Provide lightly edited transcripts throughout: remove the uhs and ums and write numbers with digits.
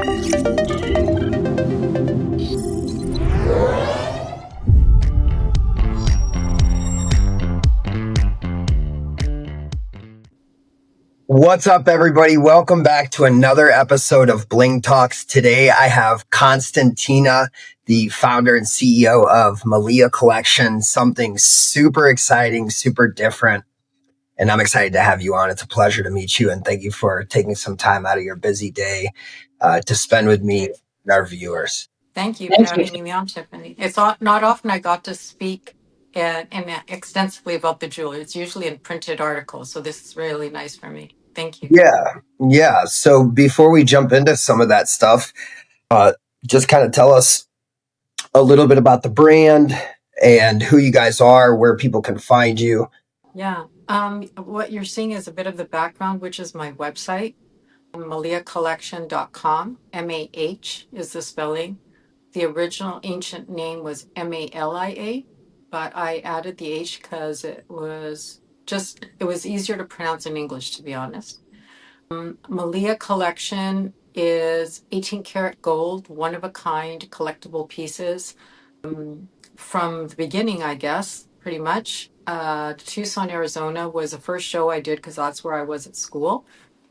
What's up, everybody? Welcome back to another episode of Bling Talks. Today, I have Konstantina, the founder and CEO of Mahlia Collection, something super exciting, super different. And I'm excited to have you on. It's a pleasure to meet you. And thank you for taking some time out of your busy day to spend with me and our viewers. Thank you for having me on, Tiffany. It's not often I got to speak and extensively about the jewelry. It's usually in printed articles. So this is really nice for me. Thank you. Yeah. So before we jump into some of that stuff, just kind of tell us a little bit about the brand and who you guys are, where people can find you. Yeah. What you're seeing is a bit of the background, which is my website, MahliaCollection.com. MAH is the spelling. The original ancient name was Malia, but I added the H because it was easier to pronounce in English, to be honest. Mahlia Collection is 18 karat gold, one of a kind collectible pieces. From the beginning, I guess, pretty much. Tucson, Arizona was the first show I did because that's where I was at school.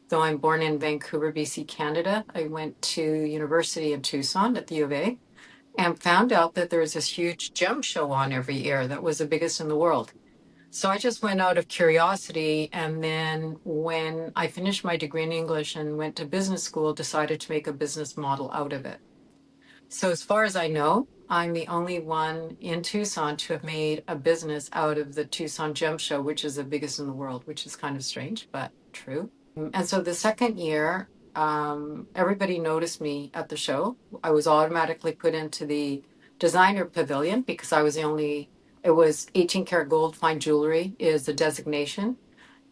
Though I'm born in Vancouver, BC, Canada, I went to university in Tucson at the U of A and found out that there was this huge gem show on every year that was the biggest in the world. So I just went out of curiosity, and then when I finished my degree in English and went to business school, decided to make a business model out of it. So as far as I know, I'm the only one in Tucson to have made a business out of the Tucson Gem Show, which is the biggest in the world, which is kind of strange, but true. And so the second year, everybody noticed me at the show. I was automatically put into the designer pavilion because I was it was 18 karat gold fine jewelry is the designation.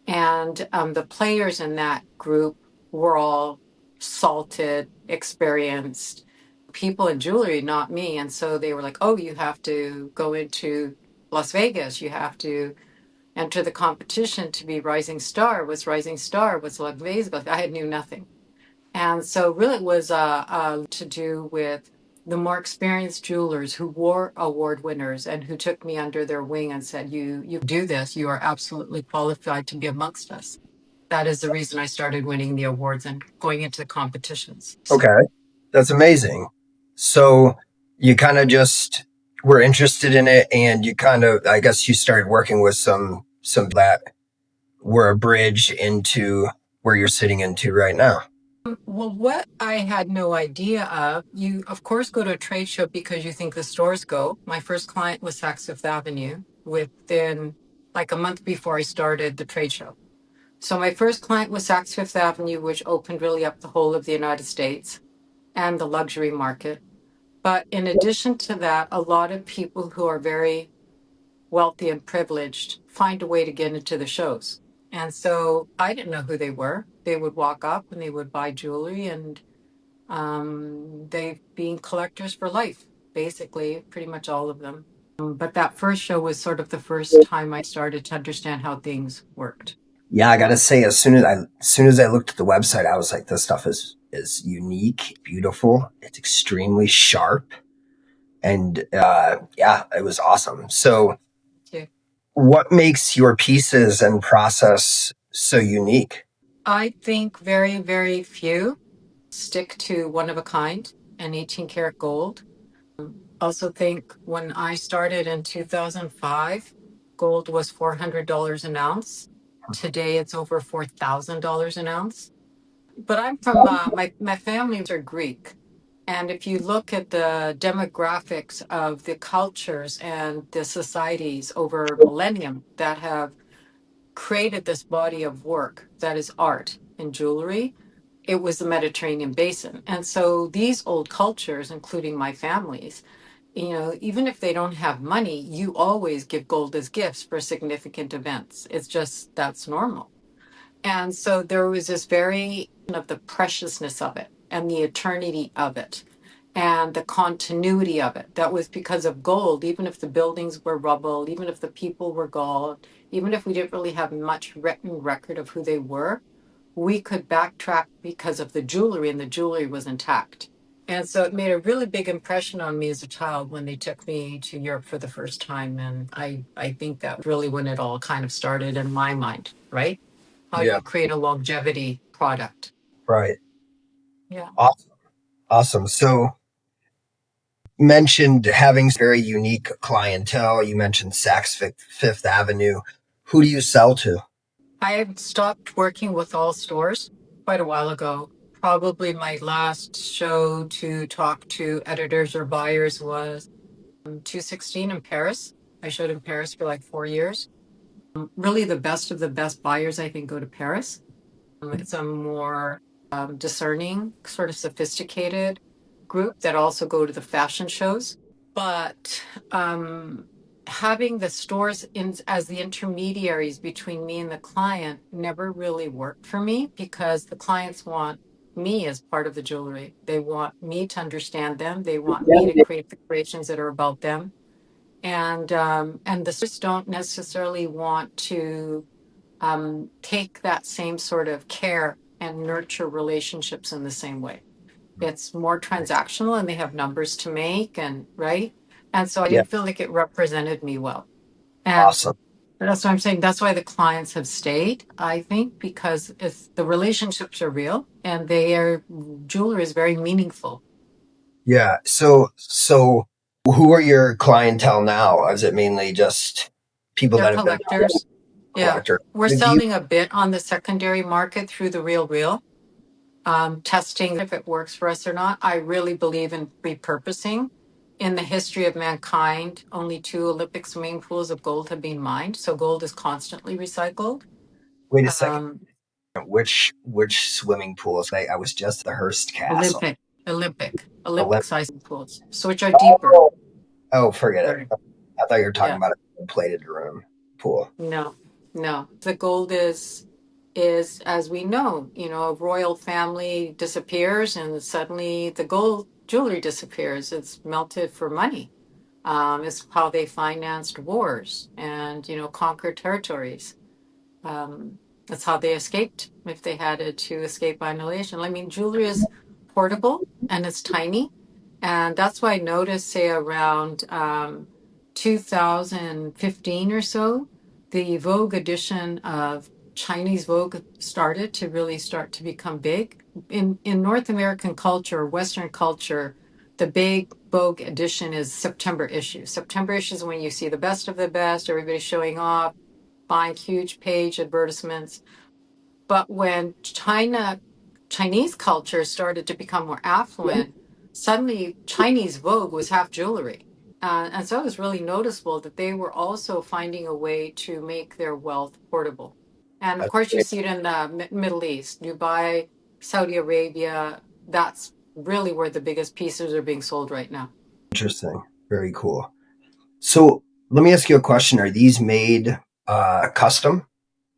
And the players in that group were all salted, experienced people in jewelry, not me. And so they were like, oh, you have to go into Las Vegas. You have to enter the competition to be Rising Star. What's Rising Star? What's Las Vegas? I knew nothing. And so really it was to do with the more experienced jewelers who were award winners and who took me under their wing and said, you do this, you are absolutely qualified to be amongst us. That is the reason I started winning the awards and going into the competitions. Okay. That's amazing. So you kind of just were interested in it, and you kind of, I guess you started working with some that were a bridge into where you're sitting into right now. Well, what I had no idea of, you of course go to a trade show because you think the stores go. My first client was Saks Fifth Avenue within like a month before I started the trade show. So my first client was Saks Fifth Avenue, which opened really up the whole of the United States and the luxury market. But in addition to that, a lot of people who are very wealthy and privileged find a way to get into the shows. And so I didn't know who they were. They would walk up and they would buy jewelry, and they've been collectors for life, basically, pretty much all of them. But that first show was sort of the first time I started to understand how things worked. Yeah, I gotta say, as soon as I looked at the website, I was like, this stuff is unique, beautiful. It's extremely sharp, and yeah, it was awesome. So, Yeah. what makes your pieces and process so unique? I think very, very few stick to one of a kind and 18 karat gold. Also think when I started in 2005, gold was $400 an ounce. Today it's over $4,000 an ounce. But I'm from my families are Greek, and if you look at the demographics of the cultures and the societies over millennium that have created this body of work that is art and jewelry, it was the Mediterranean basin. And so these old cultures, including my families, even if they don't have money, you always give gold as gifts for significant events. It's just that's normal. And so there was this very of the preciousness of it and the eternity of it and the continuity of it. That was because of gold, even if the buildings were rubble, even if the people were gold, even if we didn't really have much written record of who they were, we could backtrack because of the jewelry, and the jewelry was intact. And so it made a really big impression on me as a child when they took me to Europe for the first time. And I think that really when it all kind of started in my mind, right? How do Yeah. you create a longevity product? Right. Yeah. Awesome. Awesome. So mentioned having very unique clientele. You mentioned Saks Fifth Avenue. Who do you sell to? I stopped working with all stores quite a while ago. Probably my last show to talk to editors or buyers was 216 in Paris. I showed in Paris for like 4 years. Really, the best of the best buyers, I think, go to Paris. It's a more discerning, sort of sophisticated group that also go to the fashion shows. But having the stores in as the intermediaries between me and the client never really worked for me because the clients want me as part of the jewelry. They want me to understand them. They want me to create the creations that are about them. And the stores don't necessarily want to take that same sort of care and nurture relationships in the same way. It's more transactional and they have numbers to make and right. And so I Yeah. didn't feel like it represented me well. And Awesome. that's what I'm saying. That's why the clients have stayed, I think, because it's the relationships are real and they are jewelry is very meaningful. Yeah. So who are your clientele now? Is it mainly just people They're that have been collectors. Yeah. collector? We're Do you selling a bit on the secondary market through the Real Real. Testing if it works for us or not. I really believe in repurposing. In the history of mankind, only two Olympic swimming pools of gold have been mined. So gold is constantly recycled. wait a second? Um, Which swimming pools? I was just at the Hearst Castle. Olympic, Olympic Olympic. size pools. So which are deeper. Oh, oh, forget it. Right. I thought you were talking Yeah. about a plated room pool. No, no. The gold is as we know, a royal family disappears and suddenly the gold jewelry disappears. It's melted for money. Is how they financed wars and conquered territories. Um, that's how they escaped if they had to escape annihilation. I mean, jewelry is portable and it's tiny, and that's why I noticed, say, around 2015 or so, the Vogue edition of Chinese Vogue started to really start to become big in North American culture, Western culture. The big Vogue edition is September issue. September issue is when you see the best of the best, everybody showing off, buying huge page advertisements. But when Chinese culture started to become more affluent, suddenly Chinese Vogue was half jewelry. And so it was really noticeable that they were also finding a way to make their wealth portable. And of That's course, you see it in the Middle East, Dubai, Saudi Arabia. That's really where the biggest pieces are being sold right now. interesting. Very cool. So let me ask you a question. Are these made custom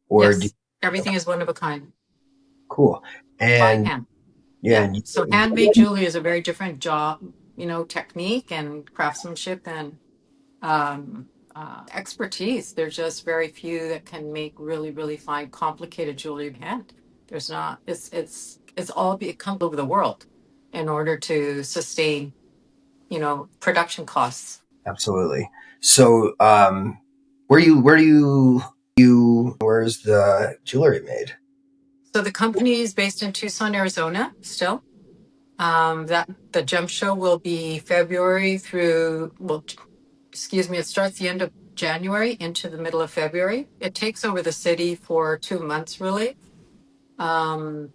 or do Yes, everything is one of a kind cool? by And hand. yeah, Yeah. and So handmade jewelry is a very different job, technique and craftsmanship and expertise. There's just very few that can make really, really fine, complicated jewelry by hand. There's not. It's all it comes over the world in order to sustain, production costs. absolutely. So where's the jewelry made? So the company is based in Tucson, Arizona. Still, that the Gem Show will be February through well, excuse me, it starts the end of January into the middle of February. It takes over the city for 2 months, really.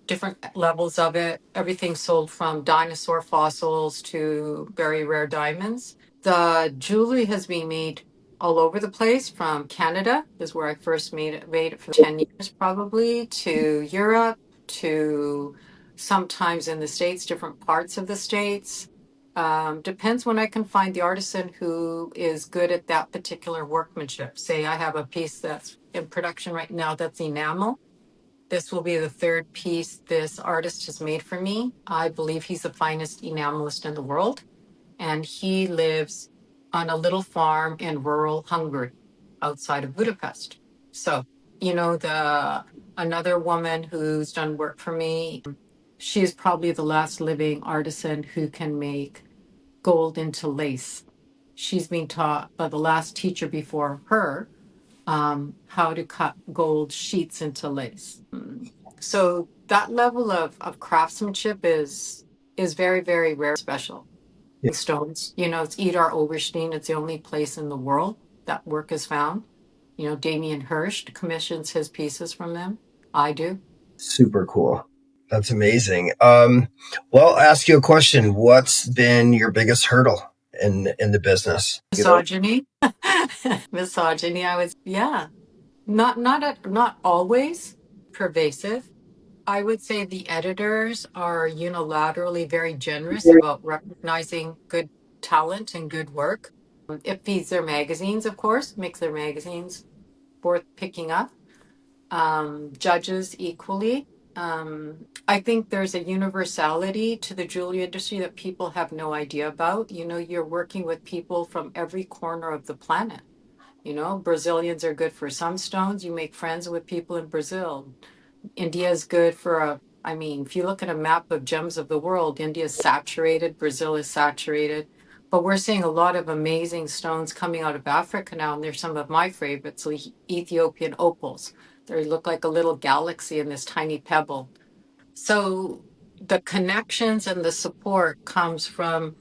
Different levels of it. Everything sold from dinosaur fossils to very rare diamonds. The jewelry has been made all over the place from Canada, is where I first made it for 10 years probably, to Europe, to sometimes in the States, different parts of the States. Depends when I can find the artisan who is good at that particular workmanship. Say I have a piece that's in production right now that's enamel. This will be the third piece this artist has made for me. I believe he's the finest enamelist in the world, and he lives on a little farm in rural Hungary outside of Budapest. So, the Another woman who's done work for me, she's probably the last living artisan who can make gold into lace. She's being taught by the last teacher before her how to cut gold sheets into lace. So that level of craftsmanship is very, very rare, special. Yeah. Stones, it's Idar Oberstein. It's the only place in the world that work is found. Damien Hirst commissions his pieces from them. I do. Super cool. That's amazing. Well, I'll ask you a question. What's been your biggest hurdle in the business? Misogyny. Misogyny, I would, yeah. Not always pervasive. I would say the editors are unilaterally very generous about recognizing good talent and good work. It feeds their magazines, of course, makes their magazines worth picking up. Judges equally. I think there's a universality to the jewelry industry that people have no idea about. You're working with people from every corner of the planet. Brazilians are good for some stones. You make friends with people in Brazil. India is good for if you look at a map of gems of the world, India is saturated, Brazil is saturated. But we're seeing a lot of amazing stones coming out of Africa now, and they're some of my favorites, like Ethiopian opals. They look like a little galaxy in this tiny pebble. So the connections and the support comes from,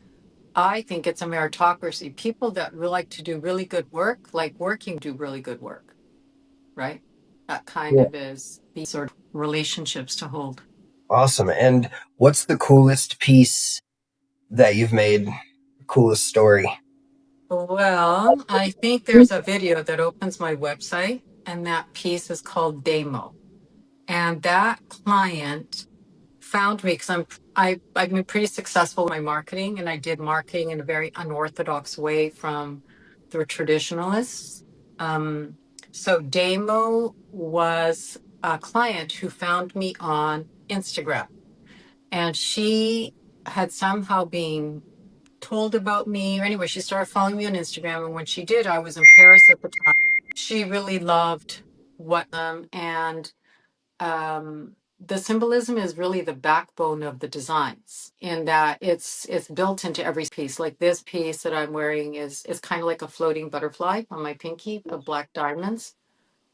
I think it's a meritocracy. People that really like to do really good work, like working, do really good work, right? That kind Yeah. of is these sort of relationships to hold. Awesome. And what's the coolest piece that you've made? Coolest story? Well, I think there's a video that opens my website, and that piece is called Demo. And that client found me because I've been pretty successful with my marketing, and I did marketing in a very unorthodox way from the traditionalists. Um, so Demo was a client who found me on Instagram, and she had somehow been told about me, or anyway, she started following me on Instagram. And when she did, I was in Paris at the time. She really loved what and the symbolism is really the backbone of the designs, in that it's built into every piece. Like this piece that I'm wearing is kind of like a floating butterfly on my pinky of black diamonds.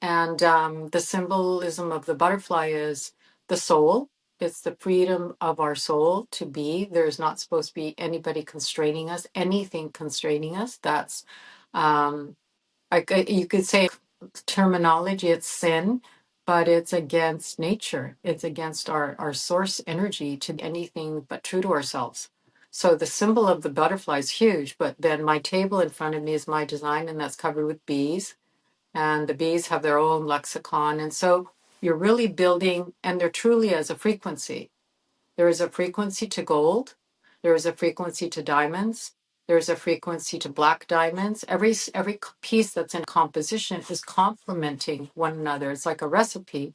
And the symbolism of the butterfly is the soul. It's the freedom of our soul to be. There's not supposed to be anybody constraining us, anything constraining us. That's, you could say terminology, it's sin, but it's against nature. It's against our source energy to be anything but true to ourselves. So the symbol of the butterfly is huge, but then my table in front of me is my design, and that's covered with bees, and the bees have their own lexicon. And so you're really building, and there truly is a frequency. There is a frequency to gold, there is a frequency to diamonds, there's a frequency to black diamonds. Every piece that's in composition is complementing one another. It's like a recipe,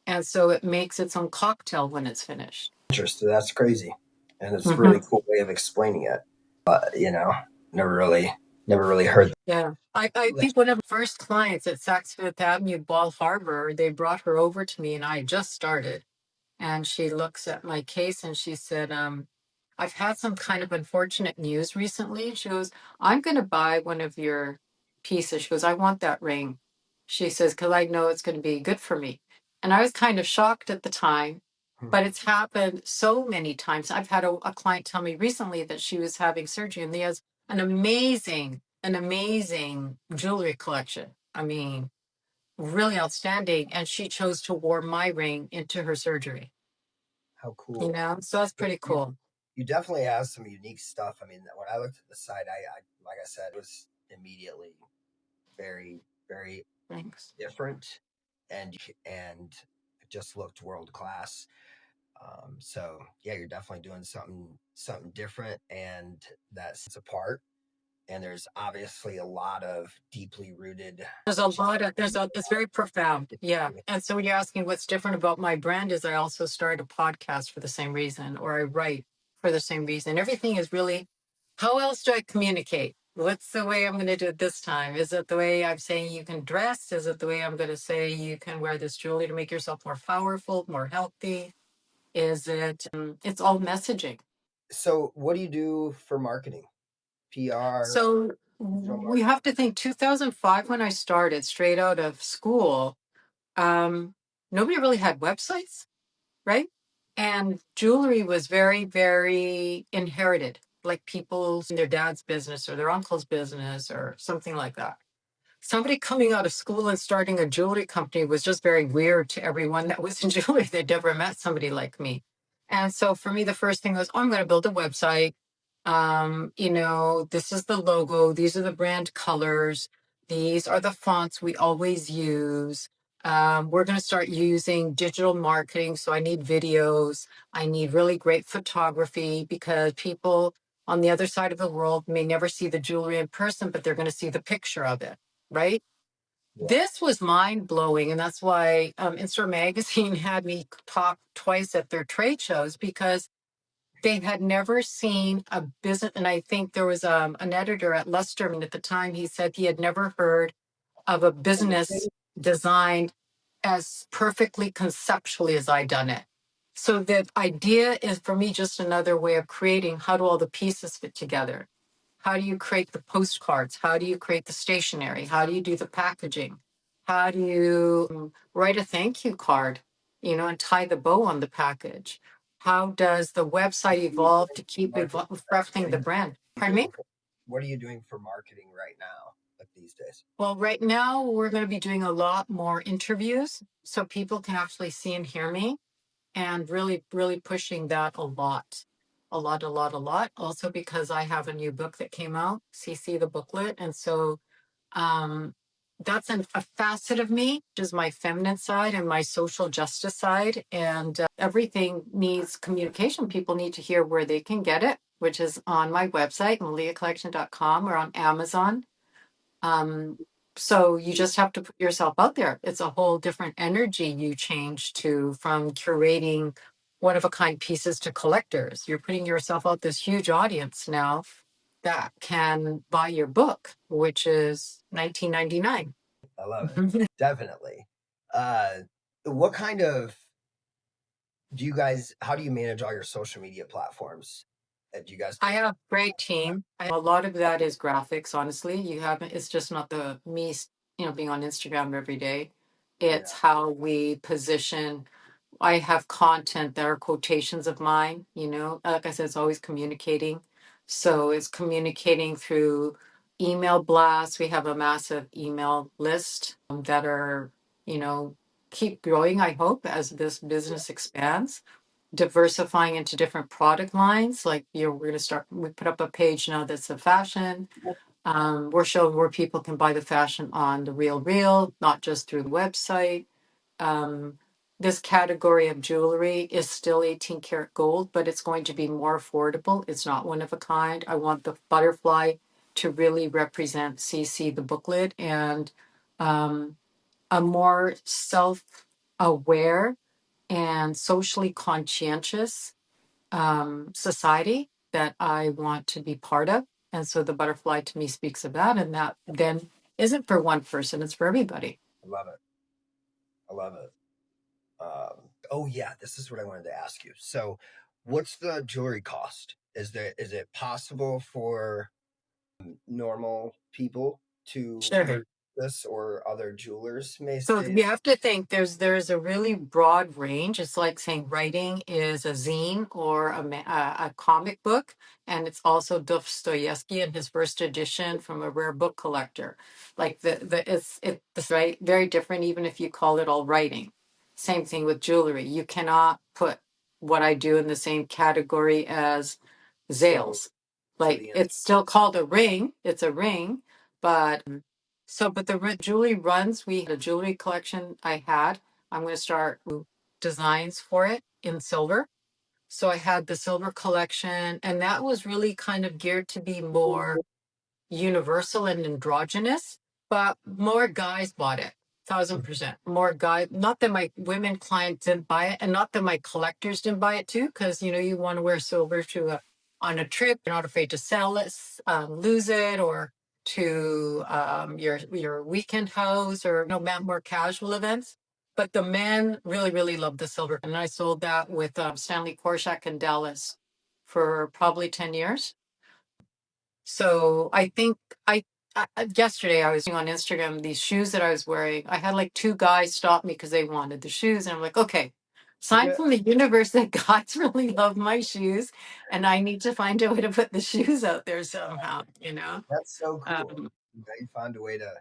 and so it makes its own cocktail when it's finished. Interesting. That's crazy. And it's a really Mhm. cool way of explaining it. You know, never really, never really heard Yeah. I that. think one of the first clients at Saks Fifth Avenue, Ball Harbor, they brought her over to me, and I just started. And she looks at my case and she said, I've had some kind of unfortunate news recently. She goes, I'm going to buy one of your pieces. She goes, I want that ring. She says, because I know it's going to be good for me. And I was kind of shocked at the time, Hmm. but it's happened so many times. I've had a client tell me recently that she was having surgery, and he has an amazing jewelry collection. I mean, really outstanding. And she chose to wear my ring into her surgery. How cool. So that's But pretty cool. you definitely have some unique stuff. I mean, when I looked at the site, I like I said, it was immediately very, very Thanks. different, and it just looked world class. So yeah, you're definitely doing something different, and that sets apart. And there's obviously a lot of deeply rooted. There's a lot of it's very profound. Yeah. And so when you're asking what's different about my brand, is I also started a podcast for the same reason, or I write for the same reason. Everything is really, how else do I communicate? What's the way I'm going to do it this time? Is it the way I'm saying you can dress? Is it the way I'm going to say you can wear this jewelry to make yourself more powerful, more healthy? Is it, it's all messaging. So, what do you do for marketing? PR, So digital we marketing? have to think 2005 when I started straight out of school, um, nobody really had websites, right? And jewelry was very, very inherited, like people's their dad's business or their uncle's business or something like that. Somebody coming out of school and starting a jewelry company was just very weird to everyone that was in jewelry. They'd never met somebody like me. And so for me, the first thing was, oh, I'm going to build a website. This is the logo. These are the brand colors. These are the fonts we always use. We're going to start using digital marketing. So I need videos. I need really great photography because people on the other side of the world may never see the jewelry in person, but they're going to see the picture of it, right? Yeah. This was mind blowing. And that's why Insert Magazine had me talk twice at their trade shows because they had never seen a business. And I think there was an editor at Lusterman at the time. He said he had never heard of a business designed as perfectly conceptually as I done it. So the idea is for me just another way of creating how do all the pieces fit together? How do you create the postcards? How do you create the stationery? How do you do the packaging? How do you write a thank you card, and tie the bow on the package? How does the website evolve to keep reflecting the brand? Pardon me? What are you doing for marketing right now, like these days? Well, right now we're going to be doing a lot more interviews so people can actually see and hear me and really, really pushing that a lot. A lot, a lot, a lot. Also because I have a new book that came out, CC the booklet. And so um, that's a facet of me, which is my feminine side and my social justice side. And everything needs communication. People need to hear where they can get it, which is on my website, mahliacollection.com, or on Amazon. Um, so you just have to put yourself out there. It's a whole different energy you change to from curating one of a kind pieces to collectors. You're putting yourself out this huge audience now that can buy your book, which is 19.99. I love it. Definitely. Uh, what kind of how do you manage all your social media platforms? Do you guys? I have a great team. A lot of that is graphics, honestly. It's just not the me, being on Instagram every day. It's Yeah, how we position. I have content that are quotations of mine, like I said, it's always communicating. So it's communicating through email blasts. We have a massive email list that are, you know, keep growing, I hope, as this yeah, business expands, diversifying into different product lines. Like, we're going to start, we put up a page now that's a fashion. We're showing where people can buy the fashion on the Real, not just through the website. um, this category of jewelry is still 18 karat gold, but it's going to be more affordable. It's not one of a kind. I want the butterfly to really represent CC, the booklet, and um, a more self aware and socially conscientious society that I want to be part of. And so the butterfly to me speaks of that. And that then isn't for one person, it's for everybody. I love it. I love it. Oh yeah, this is what I wanted to ask you. So, what's the jewelry cost? Is it possible for normal people to Sure. purchase this, or other jewelers may So say? you have to think there's a really broad range. It's like saying writing is a zine or a comic book, and it's also Dostoevsky in his first edition from a rare book collector. Like it's right very different. Even if you call it all writing, same thing with jewelry. You cannot put what I do in the same category as So Zales. for Like, the it's still called a ring. It's a ring, but but the jewelry runs, we had a jewelry collection I had. I'm going to start designs for it in silver. So I had the silver collection, and that was really kind of geared to be more universal and androgynous, but more guys bought it. 1,000% more guys. Not that my women clients didn't buy it, and not that my collectors didn't buy it too, because you want to wear silver to on a trip. You're not afraid to sell it, lose it, or to your weekend house or more casual events. But the men really, really love the silver. And I sold that with Stanley Korshak in Dallas for probably 10 years. So I think yesterday I was on Instagram, these shoes that I was wearing. I had like two guys stop me because they wanted the shoes. And I'm like, okay, sign Yeah, from the universe that guys really love my shoes. And I need to find a way to put the shoes out there somehow, you know? that's so cool. Um, You found a way to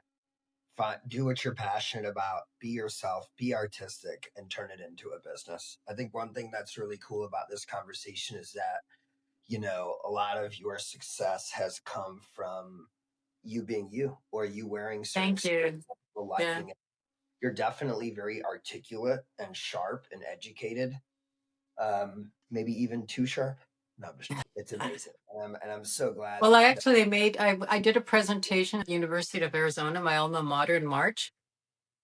do what you're passionate about, be yourself, be artistic, and turn it into a business. I think one thing that's really cool about this conversation is that, a lot of your success has come from you being you, or you wearing certain Thank stuff, you. people Yeah. liking it. You're definitely very articulate and sharp and educated. Maybe even too sharp. No, it's amazing. And I'm so glad Well, I that. actually I did a presentation at the University of Arizona, my alma mater, in March,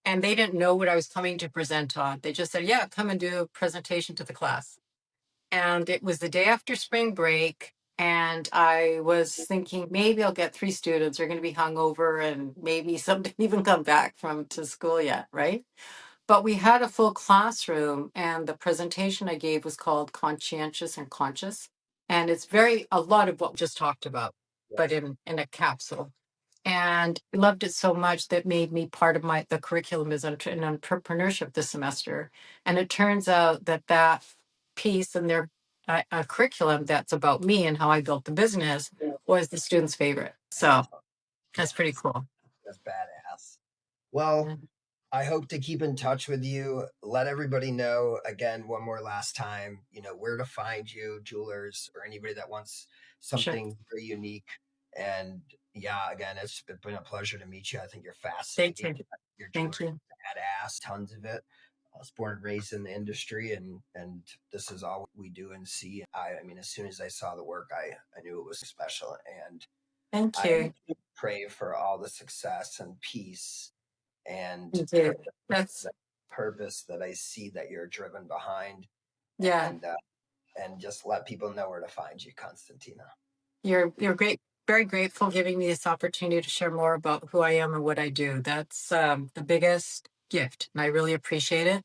and they didn't know what I was coming to present on. They just said, yeah, come and do a presentation to the class. And it was the day after spring break. And I was thinking maybe I'll get three students. They're going to be hungover and maybe some didn't even come back from to school yet, right? But we had a full classroom, and the presentation I gave was called Conscientious and Conscious. And it's very a lot of what we just talked about, but Yes, in a capsule. And I loved it so much that made me part of the curriculum is in entrepreneurship this semester. And it turns out that that piece in their a curriculum that's about me and how I built the business was the students' favorite. So that's pretty yes, cool. that's badass. Well, Yeah. I hope to keep in touch with you. Let everybody know again, one more last time, where to find you, jewelers, or anybody that wants Sure. something very unique. And yeah, again, it's been a pleasure to meet you. I think you're Thank fascinating. you. Your Thank jewelry you. badass, tons of it. I was born and raised in the industry, and this is all we do and see. I mean, as soon as I saw the work, I knew it was special, and Thank I you. pray for all the success and peace and You do. purpose, That's that purpose that I see that you're driven behind, yeah. and just let people know where to find you, Konstantina. You're great. Very grateful giving me this opportunity to share more about who I am and what I do. That's the biggest gift, and I really appreciate it.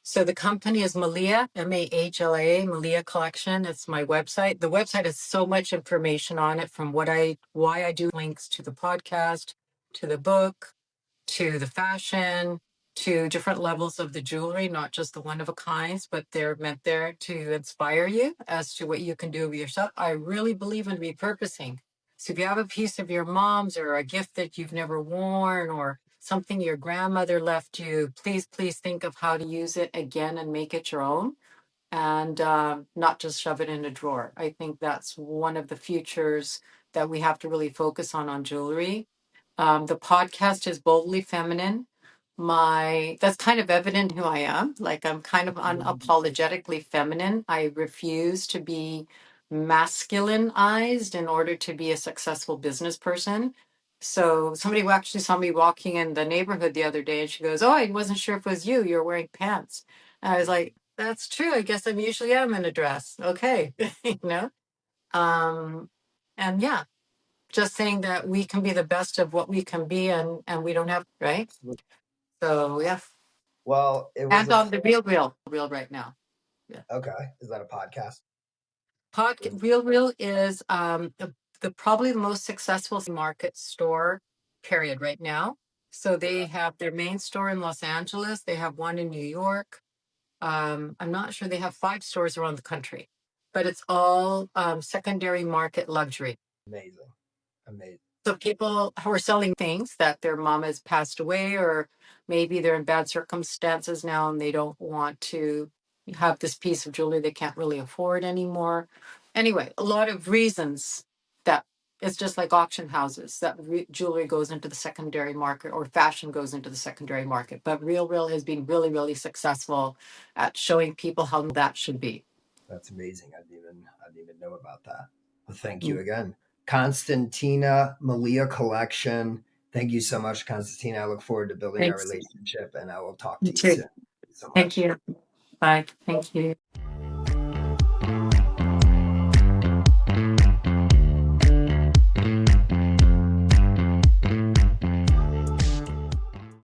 So the company is Mahlia, Mahlia, Mahlia Collection. It's my website. The website has so much information on it, from why I do, links to the podcast, to the book, to the fashion, to different levels of the jewelry, not just the one of a kinds, but they're meant there to inspire you as to what you can do with yourself. I really believe in repurposing. So if you have a piece of your mom's or a gift that you've never worn or something your grandmother left you, please, please think of how to use it again and make it your own, and not just shove it in a drawer. I think that's one of the futures that we have to really focus on jewelry. The podcast is boldly feminine. That's kind of evident who I am. Like, I'm kind of unapologetically feminine. I refuse to be masculinized in order to be a successful business person. So somebody who actually saw me walking in the neighborhood the other day, and she goes, "Oh, I wasn't sure if it was you. You're wearing pants." And I was like, "That's true. I guess I'm usually am in a dress." Okay, you know. Um, and yeah, just saying that we can be the best of what we can be, and we don't have, right. So yeah. Well, it was And a on the real right now. Yeah. okay. Is that a podcast? Podcast Real is the probably the most successful market store period right now. So they Okay, have their main store in Los Angeles. They have one in New York. I'm not sure, they have 5 stores around the country, but it's all secondary market luxury. amazing, amazing. So people who are selling things that their mom has passed away, or maybe they're in bad circumstances now and they don't want to have this piece of jewelry they can't really afford anymore. Anyway, a lot of reasons that it's just like auction houses that jewelry goes into the secondary market, or fashion goes into the secondary market. But Real has been really, really successful at showing people how that should be. That's amazing. I didn't even know about that. Well, thank you Mm. again, Konstantina Mahlia Collection. Thank you so much, Konstantina. I look forward to building our Thanks. relationship, and I will talk You to you too. soon. Thank you so Thank much. you. Bye. Thank you.